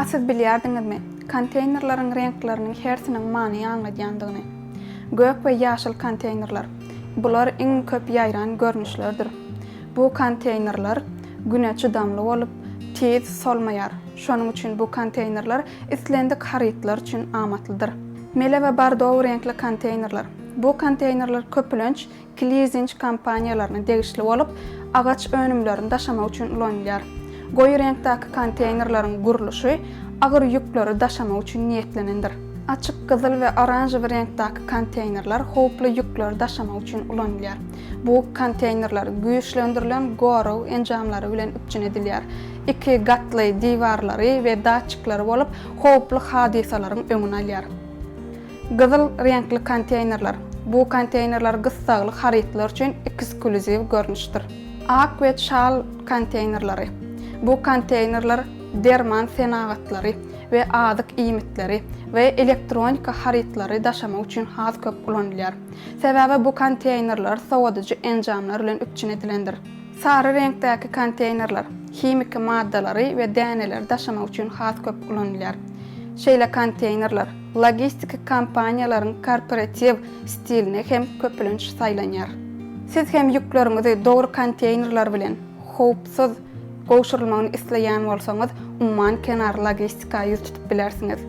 Siz bilýärdiňizmi? Konteynerlaryň reňkleriniň hersiniň many anlaýandygyny. Gök we ýaşyl konteynerler. Bular iň köp ýaýran görnüşlerdir. Bu konteynerler güne çydamly bolup, tez solmaýar. Şonuň üçin bu konteynerler islendik harytlar üçin amatlydyr. Mele we bardow reňkli konteynerler. Bu konteynerler köpülünç klizinç kampaniýalaryna degişli bolup, agaç önümlerini daşamak üçin ulanýar. Goýy reňkdäki konteynerlaryň guruluşy agyr ýükleri daşamak üçin niýetlenendir. Açyk gyzyl we oranжевый reňkdäki konteynerler howply ýükleri daşamak üçin ulanýar. Bu konteynerler güýçlendirilen goraw enjamlary bilen üçin edilýär. Iki gatly diwarlary we daçyklary bolup, howply hadisalaryň öňüne alýar. Gyzyl reňkli konteynerler. Bu konteynerler gysgaly harytlar üçin ekskluziw görnüşdir. Ak we çal konteynerleri. Bu konteynerler derman senagatları ve adyk iýmitleri we elektronika harytlary daşamak üçin has köp ulanylýar. Sebäbi bu konteynerler sowadyjy enjamlar bilen üçin edilendir. Sary reňkdäki konteynerler himik maddalary we däneler daşamak üçin has köp ulanylýar. Şeýle konteynerler logistika kampaniýalaryň korporativ stiline hem köpülünç saýlanýar. Siz hem ýükleriňizi dogry konteynerler bilen howpsuz goşurulmagyny isleýän bolsaňyz, umman kenar logistika ýüztüp bilersiňiz.